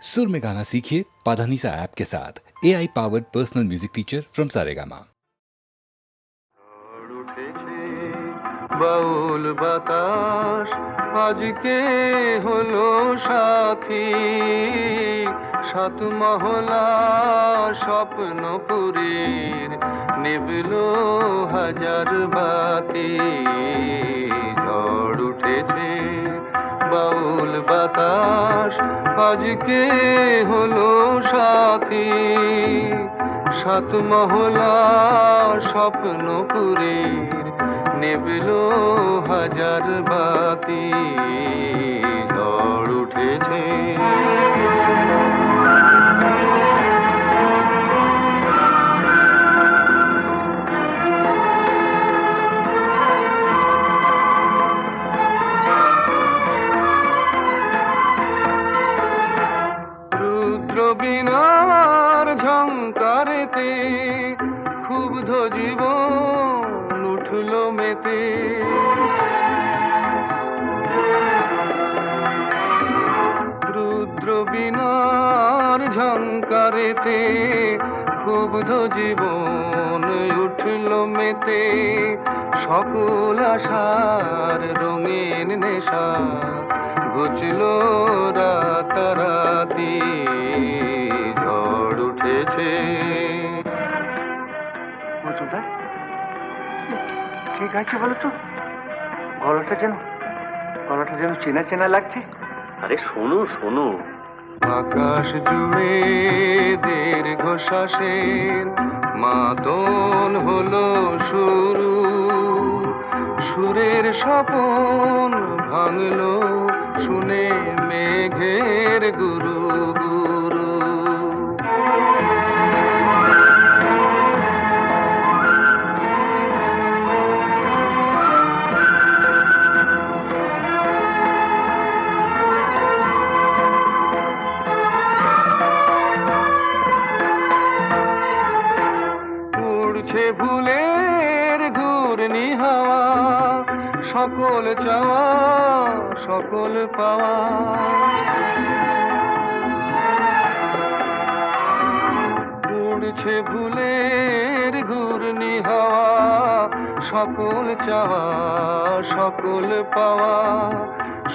सुर में गाना सीखिए पाधानीसा ऐप के साथ। AI powered personal music teacher from Saregama. বাউল বাতাস আজকে হলো সাথী, সাত মহলা স্বপ্নপুরীর নিবলো হাজার বাতি। ঝড় উঠেছে বাউল বাতাস আজকে হলো সাথী, সাত মহলা স্বপ্নপুরীর নিবলো হাজার বাতি। ঝড় উঠেছে রুদ্র বীণার ঝংকারেতে ক্ষুব্ধ জীবন উঠল মেতে। রুদ্র বীণার ঝংকারেতে ক্ষুব্ধ জীবন উঠল মেতে। সকল আশার রঙিন নেশা ঘুচল রাতারাতি। ঝড় উঠেছে ঠিক আছে বলো তো, গলাটা যেন চেনা চেনা লাগছে। আরে শোনো শোনো, আকাশ জুড়ে দীর্ঘশ্বাসের মাদন হলো শুরু। সুরের স্বপন ভাঙলো শুনে মেঘের গুরু গুরু। উড়ছে ভুলের ঘূর্ণি হাওয়া, সকল চাওয়া সকল পাওয়া। উড়ছে ভুলের ঘূর্ণি হাওয়া, সকল চাওয়া সকল পাওয়া।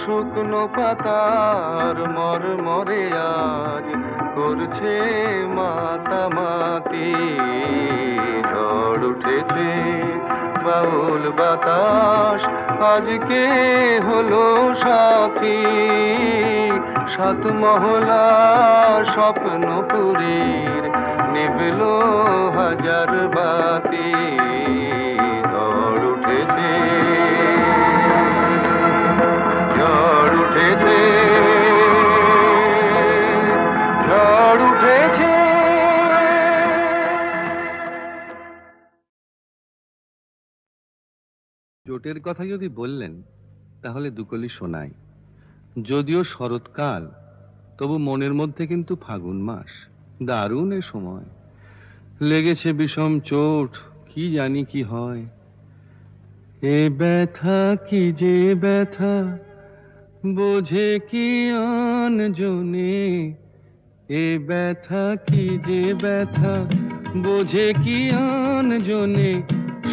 শুকনো পাতার মরমরে আজ করছে মাতামাতি। ঝড় উঠেছে বাউল বাতাস আজকে হলো সাথী, সাত মহলা স্বপ্নপুরীর নিবলো হাজার বাতি। ঝড় উঠেছে ঝড় উঠেছে ঝড় উঠেছে। চোটের কথা যদি বললেন তাহলে দুকলি শোনাই। যদিও শরৎকাল, তবু মনের মধ্যে কিন্তু ফাগুন মাস। দারুণ এ সময়, লেগেছে বিষম চোট, কি জানি কি হয়। এ ব্যথা কি যে ব্যথা, বোঝে কি আন জনে। এ ব্যথা কি যে ব্যথা, বোঝে কি আন জনে।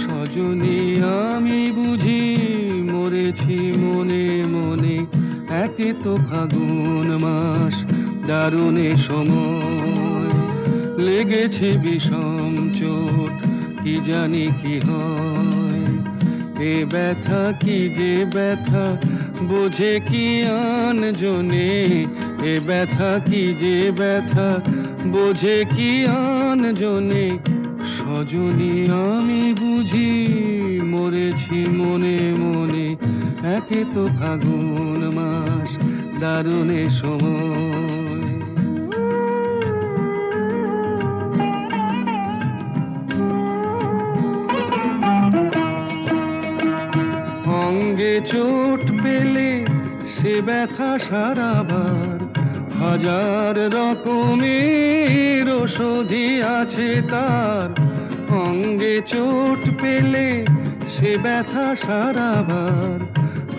সজনী আমি বুঝি মরেছি মনে মনে। একে তো ফাগুন মাস, দারুণ এ সময়। লেগেছে বিষম চোট, কি জানি কি হয়। এ ব্যথা কি যে ব্যথা, বোঝে কি আন জনে। এ ব্যথা কি যে ব্যথা, বোঝে কি আন জনে। সজনী আমি বুঝি মরেছি মনে মনে। একে তো ফাগুন মাস, দারুণ এ সময়। অঙ্গে চোট পেলে সে ব্যথা সারাবার, হাজার রকমের ওষুধি আছে তার। অঙ্গে চোট পেলে সে ব্যথা সারাবার,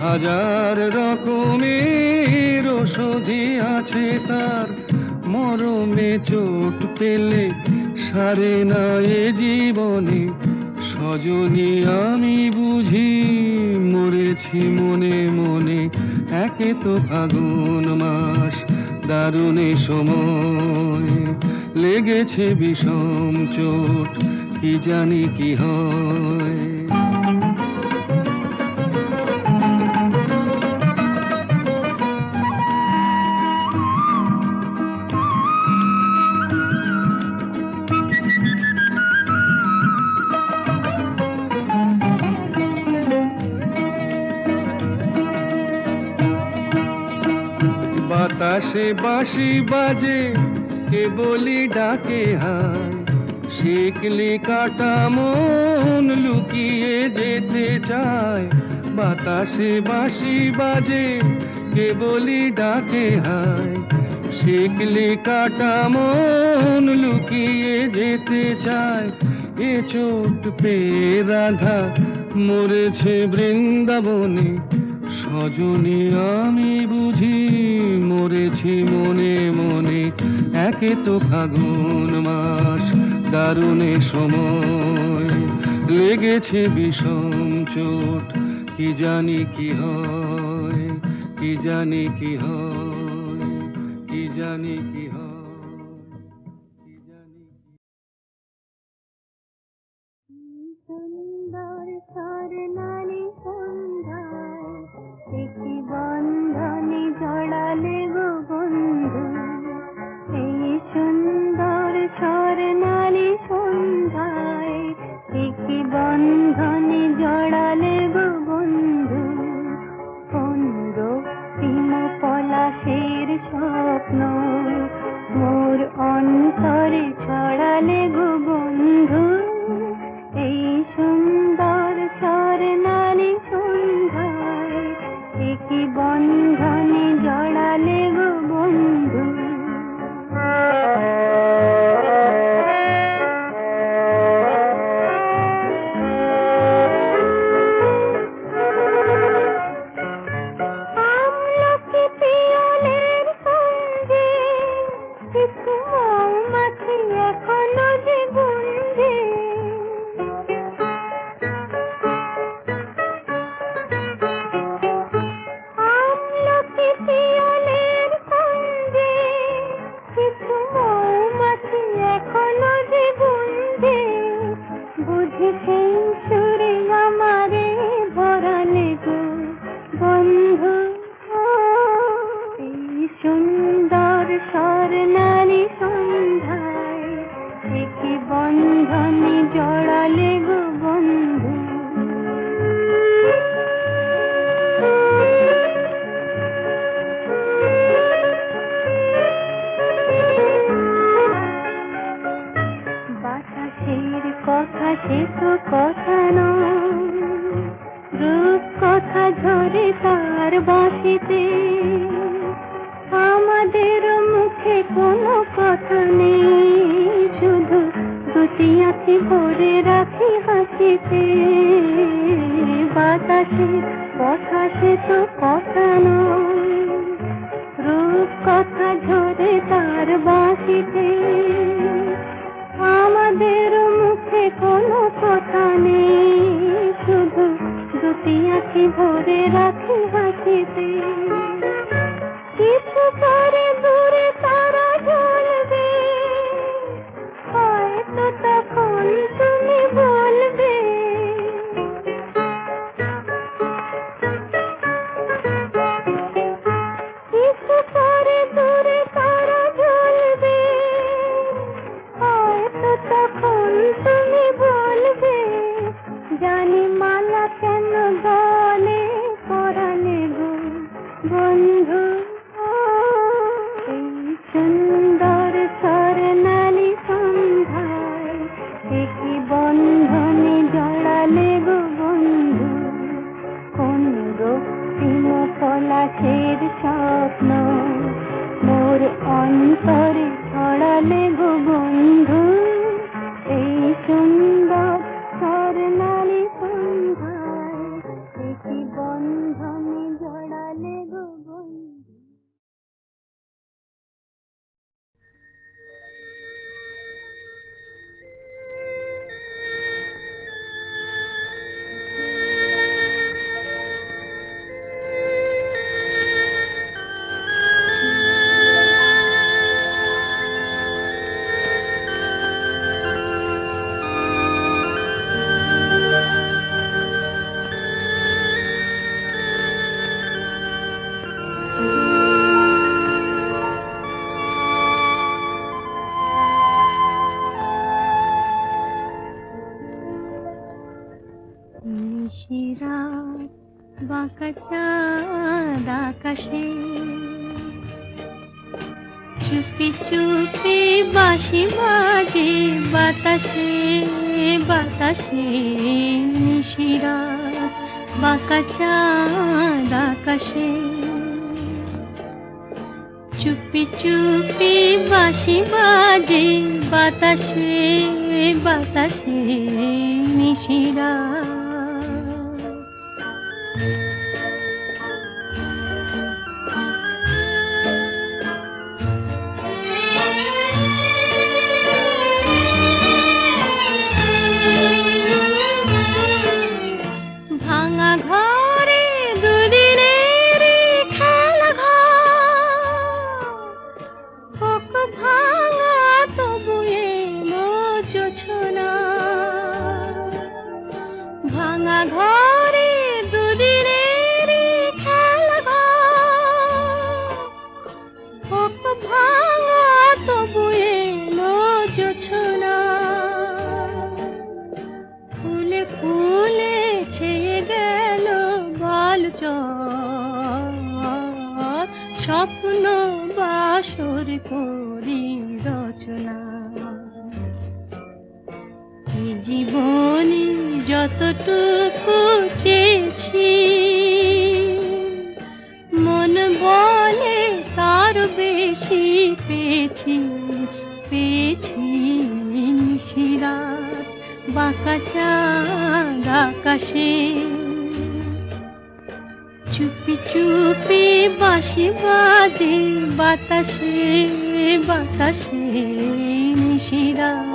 হাজার রকমের ওষুধি আছে তার। মরমে চোট পেলে সারে না এ জীবনে সজনী আমি বুঝি মরেছি মনে মনে একে তো ফাগুন মাস দারুণে সময় লেগেছে বিষম চোট কি জানি কি হয় বাতাসে বাঁশি বাজে কে বলি ডাকে হায় শিকলি কাটা মন লুকিয়ে যেতে চায় বাতাসে বাঁশি বাজে কে বলি ডাকে হায় শিকলি কাটা মন লুকিয়ে যেতে চায় এ চোট পেয়ে রাধা মরেছে বৃন্দাবনে সজনী আমি বুঝি মরেছি মনে মনে একে তো ফাগুন মাস দারুণে সময় লেগেছে বিষম চোট কি জানি কি হয় কি জানি কি হয় কি জানি কি হয় কি জানি সুন্দর স্বর্ণালী সন্ধ্যায় একটি বন্ধনে জড়ালে গো বন্ধু এই সুন্দর স্বর্ণালী সন্ধ্যায় একটি বন্ধনে জড়ালে গো বন্ধু কোন রক্তিম পলাশের স্বপ্ন মোর অন্তরে ছড়ালে গো বন্ধু এই সুন্দর স্বর্ণালী সন্ধ্যায় একই বন্ধনে জড়ালে গো বন্ধু আমলকি পিয়ালের সঙ্গে কিছু মৌমাছি এখনো যে গুঞ্জে আমলকি পিয়ালের সঙ্গে কিছু মৌমাছি এখনো যে গুঞ্জে বুঝি সেই সুরে আমারে ভরালে গো বন্ধু এই সুন্দর স্বর্ণালী সন্ধ্যায় একই বন্ধনে জড়ালে গো বন্ধু বাতাসের কথা সে তো কথা নয় রূপ কথা ঝরে তার বাঁশিতে আমাদের মুখে কোনো কথা নেই শুধু দুটি আঁখি ভরে রাখি হাসিতে বাতাসের কথা সে তো কথা নয় রূপ কথা ঝরে তার বাঁশিতে আমাদের মুখে কোনো কথা নেই শুধু দুটি আঁখি ভরে রাখি হাসিতে কিছু পরে দূরে তারা জ্বলবে হয়তো তখন তুমি বলবে কিছু পরে দূরে তারা জ্বলবে হয়তো তখন তুমি বলবে জানি মালা কেন গলে পরালে গো বন্ধু এই সুন্দর স্বর্ণালী সন্ধ্যায় একই বন্ধনে জড়ালে গো বন্ধু কোন রক্তিম পলাশের স্বপ্ন মোর অন্তরে ছড়ালে গো বন্ধু এই সুন্দর স্বর্ণালী সন্ধ্যায় একই বন্ধনে জড়ালে গো বন্ধু নিশিরাত বাঁকা চাঁদ আকাশে চুপি চুপি বাঁশি বাজে বাতাসে বাতাসে নিশিরাত বাঁকা চাঁদ আকাশে চুপি চুপি বাঁশি বাজে বাতাসে বাতাসে নিশিরাত ভাঙা ঘরে দুদিনের খেলা ঘর হোক ভাঙা তবু এলো জোছনা ভাঙা ঘরে দুদিনের খেলা ঘর হোক ভাঙা তবু এলো জোছনা ফুলে ফুলে ছেয়ে গেল বালুচর স্বপ্ন বাসর করি রচনা এই জীবনে যতটুকু চেয়েছি মন বলে তার বেশি পেয়েছি পেয়েছি নিশিরাত বাঁকা চাঁদ আকাশে চুপি চুপি বাঁশি বাজে বাতাসে বাতাসে নিশিরাত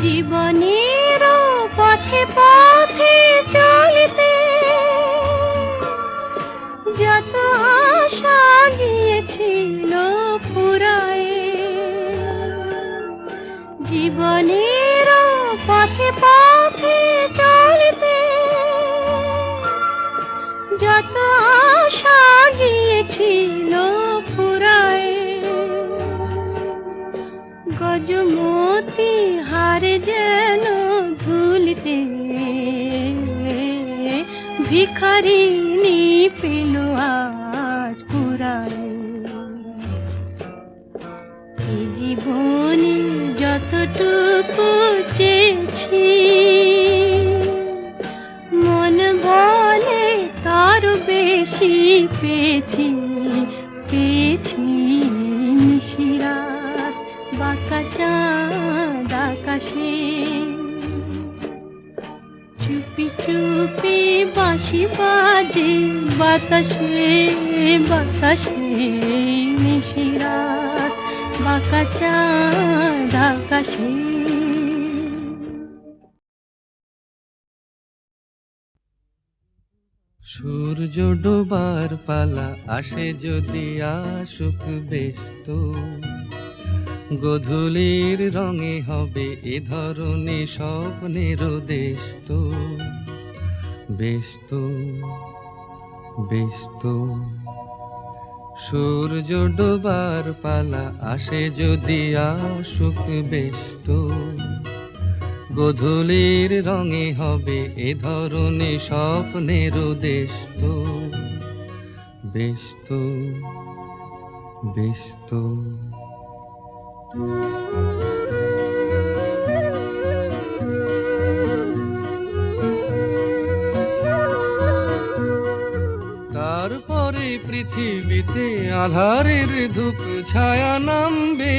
জীবনের পথে পথে চলিতে যত আশা গিয়েছিল ফুরায়ে জীবনের পথে পথে চলিতে যত আশা গিয়েছিল ফুরায়ে গজমতি হারে যেন ধুলিতে ভিখারিনী পেল আজ পুরায় এই জীবনে যতটুকু চেয়েছি মন বলে তার বেশি পেয়েছি পেয়েছি নিশিরাত বাঁকা চাঁদ আকাশে চুপি চুপি বাঁশি বাজে বাতাসে বাতাসে নিশিরাত বাঁকা চাঁদ আকাশে সূর্য ডোবার পালা আসে যদি আসুক ব্যস্ত গোধূলির রঙে হবে এ ধরনের স্বপ্নের দেশ তো ব্যস্ত ব্যস্ত সূর্য ডোবার পালা আসে যদি আসুক ব্যস্ত গোধূলির রঙে হবে এ ধরনের স্বপ্নের দেশ তো ব্যস্ত ব্যস্ত তারপরে পৃথিবীতে আধারের ধূপ ছায়া নামবে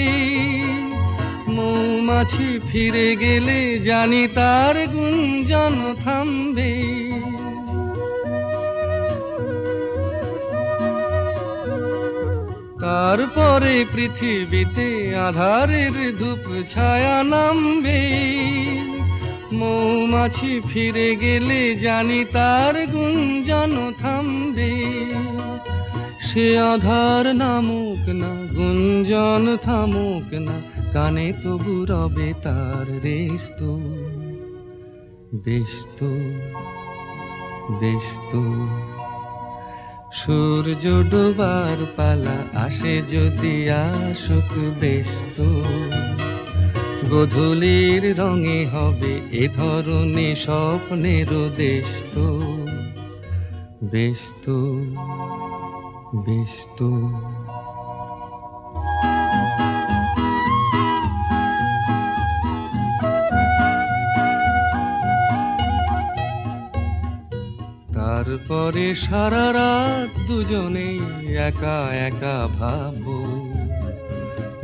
মৌমাছি ফিরে গেলে জানি তার গুঞ্জন থামবে তারপরে পৃথিবীতে আধারের ধূপ ছায়া নামবে মৌমাছি ফিরে গেলে জানি তার গুঞ্জন থামবে সে আধার নামুক না গুঞ্জন থামুক না কানে তবু রবে তার রেশ তো ব্যস্ত ব্যস্ত সূর্য ডোবার পালা আসে যদি আসুক ব্যস্ত গোধূলির রঙে হবে এ ধরনের স্বপ্নের দেশ তো ব্যস্ত ব্যস্ত তারপরে সারা রাত দুজনেই একা একা ভাববো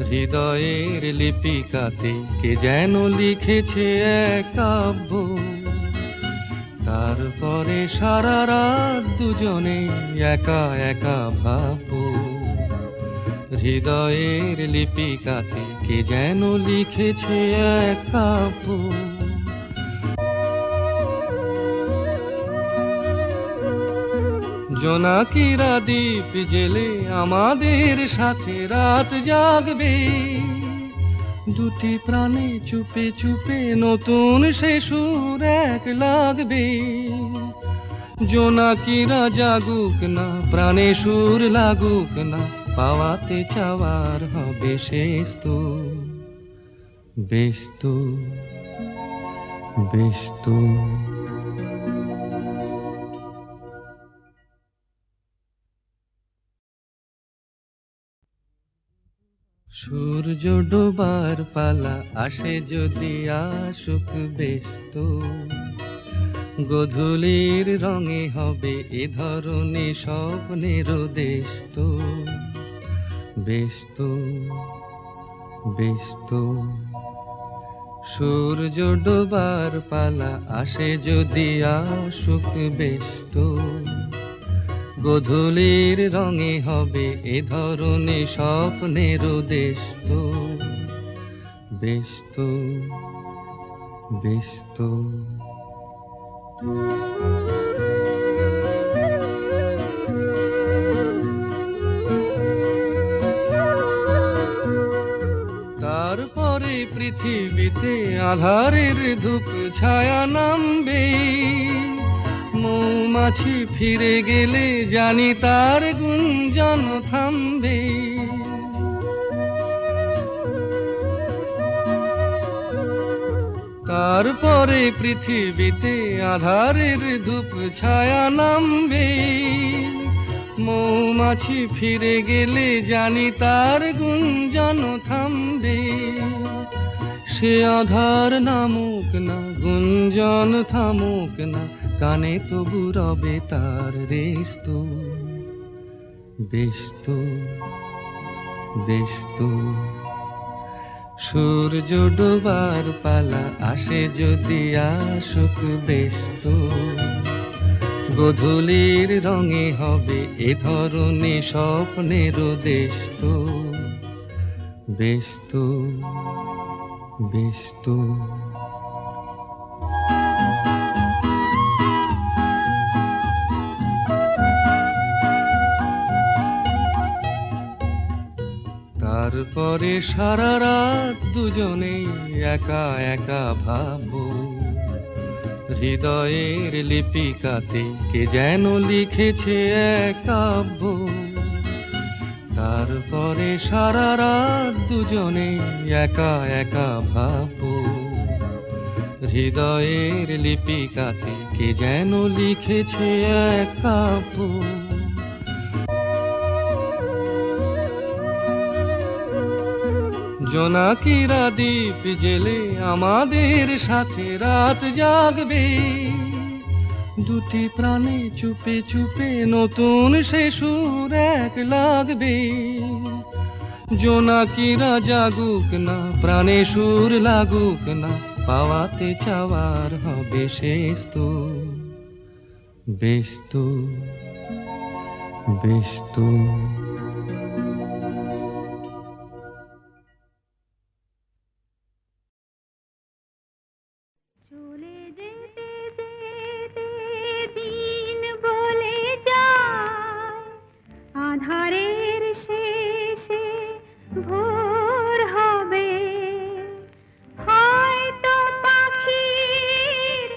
হৃদয়ের লিপিকাতে কে যেন লিখেছে এক কাব্য তারপরে সারা রাত দুজনেই একা একা ভাববো হৃদয়ের লিপিকাতে কে যেন লিখেছে এক কাব্য জোনাকিরা দ্বীপ জেলে আমাদের সাথে রাত জাগবে দুটি প্রাণে চুপে চুপে নতুন সে সুর এক লাগবে জোনাকিরা জাগুক না প্রাণে সুর লাগুক না পাওয়াতে চাওয়ার হবে শেষ তো বেশ তো বেশ তো সূর্য ডোবার পালা আসে যদি আসুক ব্যস্ত গোধূলির রঙে হবে এ ধরনের স্বপ্নের দেশ তো ব্যস্ত ব্যস্ত সূর্য ডোবার পালা আসে যদি আসুক ব্যস্ত গোধূলির রঙে হবে এ ধরনের স্বপ্নের দেশ তো ব্যস্ত ব্যস্ত তারপরে পৃথিবীতে আধারের ধূপ ছায়া নামবে মৌমাছি ফিরে গেলে জানি তার গুঞ্জন থামবে তারপরে পৃথিবীতে আধারের ধূপ ছায়া নামবে মৌমাছি ফিরে গেলে জানি তার গুঞ্জন থামবে সে আধার নামুক না গুঞ্জন থামুক না কানে তবু রবে তার রেশ তো ব্যস্ত ব্যস্ত সূর্য ডোবার পালা আসে যদি আসুক ব্যস্ত গোধূলির রঙে হবে এ ধরনের স্বপ্নের দেশ তো ব্যস্ত ব্যস্ত তারপরে সারা রাত দুজনেই একা একা ভাববো হৃদয়ের লিপিকাতে কে যেন লিখেছে এক কাব্য তারপরে সারা রাত দুজনেই একা একা ভাববো হৃদয়ের লিপিকাতে কে যেন লিখেছে এক কাব্য জোনাকিরা দ্বীপ জেলে আমাদের সাথে রাত জাগবে দুটি প্রাণে চুপে চুপে নতুন সে সুর এক লাগবে জোনাকিরা জাগুক না প্রাণে সুর লাগুক না পাওয়াতে চাওয়ার হবে শেষ তো বেশ তো বেশ তো চলে যেতে যেতে দিন বলে যায় আধারের শেষে ভোর হবে হয়তো পাখির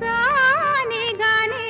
গানে গানে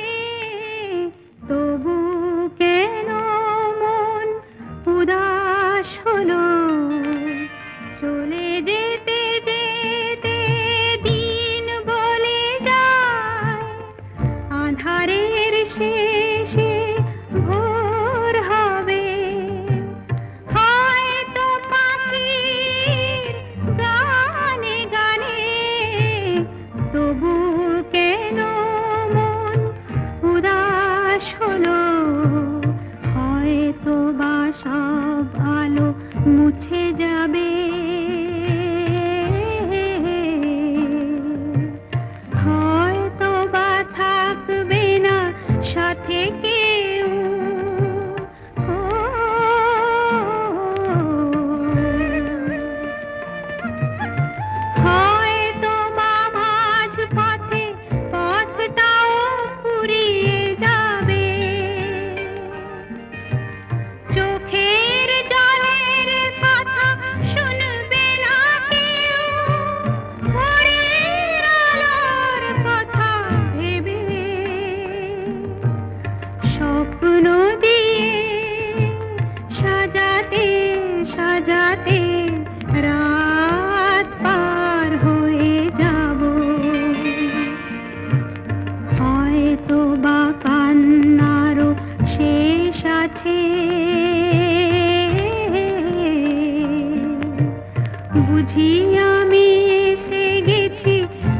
বুঝি আমি এসে গেছি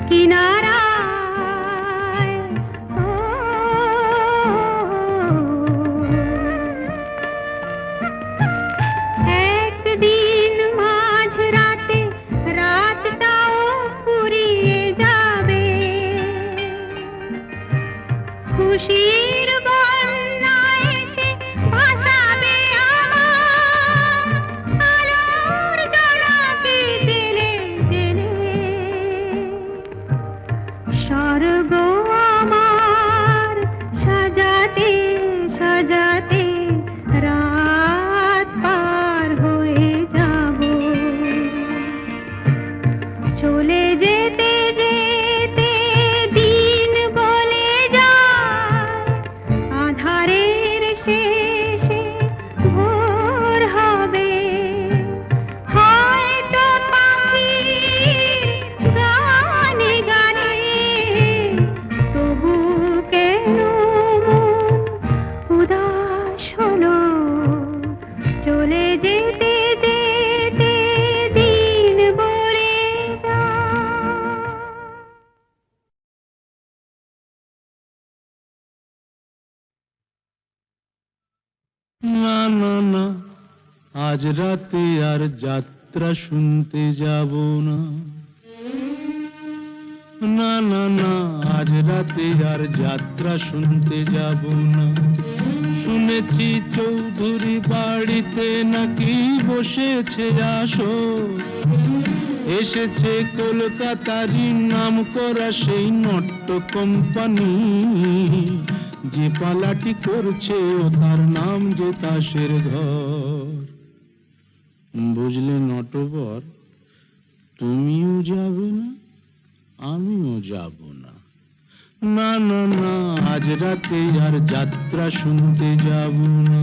কিনারায়। ও, একদিন মাঝরাতে রাতটাও ফুরিয়ে যাবে, খুশির বন্যা এসে ভাসাবে আমার আলোর জোনাকি জেলে জেলে। স্বর্গ আমার সাজাতে সাজাতে রাত পার হয়ে যাব, চলে যেতে যেতে দিন বলে যায়, আধারের শেষে ভোর হবে। হয়তো পাখির গানে গানে তবু কেন মন উদাস হলো, চলে যেতে যেতে দিন বলে যায়। না না না, আজ রাতে আর যাত্রা শুনতে যাব না। না না না, আজ রাতে আর যাত্রা শুনতে যাব না। শুনেছি চৌধুরী বাড়িতে নাকি বসেছে আসর, এসেছে কলকাতারই নাম করা সেই নট্য কোম্পানি, যে পালাটি করছে ও তার নাম যে তাসের ঘর। বুঝলে নটবর, তুমিও যাবে না, আমিও যাব না। না না না, আজ রাতে আর যাত্রা শুনতে যাব না।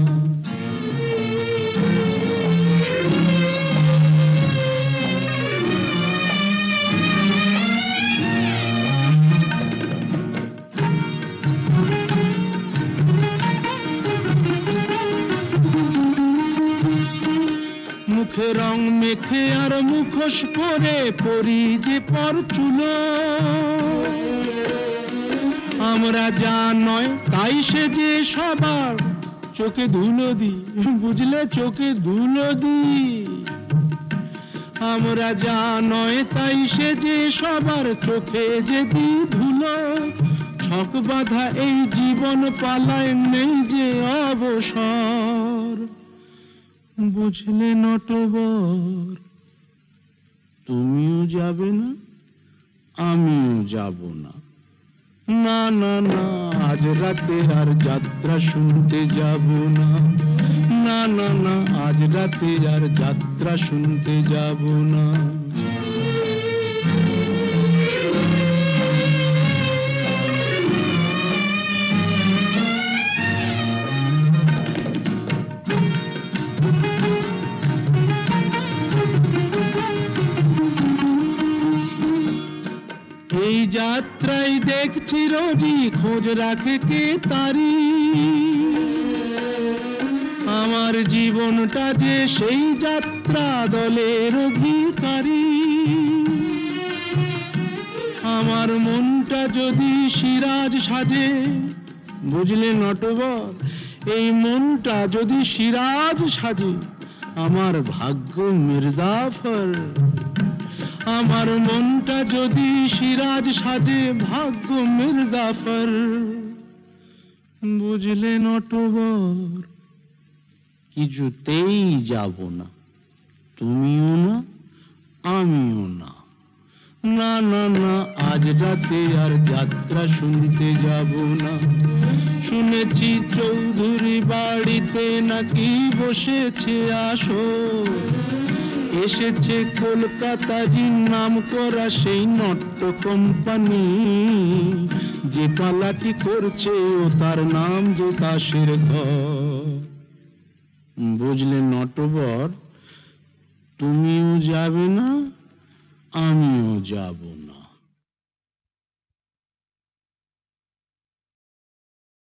মুখে রং মেখে আর মুখোশ পরে পরি যে পরচুলো, আমরা যা নয় তাই সে যে সবার চোখে ধুলো দি, বুঝলে চোখে ধুলো দি। আমরা যা নয় তাই সে যে সবার চোখে যে দি ধুলো, ছক বাঁধা এই জীবন পালায় নেই যে অবসর। বুঝলে নটবর, তুমিও যাবে না, আমিও যাব না। না না না, আজ রাতে আর যাত্রা শুনতে যাব না। না না না, আজ রাতে আর যাত্রা শুনতে যাব না। এই যাত্রায় দেখছি রোজই খোঁজ রাখে কে তারি, আমার জীবনটা যে সেই যাত্রা দলের অধিকারী। আমার মনটা যদি সিরাজ সাজে, বুঝলে নটবর, এই মনটা যদি সিরাজ সাজে, আমার ভাগ্য মির্জাফর। আমার মনটা যদি সিরাজ সাজে, ভাগ্য মির্জাফর। বুঝলে নটবর, কিছুতেই যাব না, তুমিও না, আমিও না। না না না, আজ রাতে আর যাত্রা শুনতে যাব না। শুনেছি চৌধুরী বাড়িতে নাকি বসেছে আসর, এসেছে কলকাতারই নাম করা সেই নট্য কোম্পানি, যে পালাটি করছে ও তার নাম যে তাসের ঘর। বুঝলে নটবর, তুমিও যাবে না, আমিও যাব না।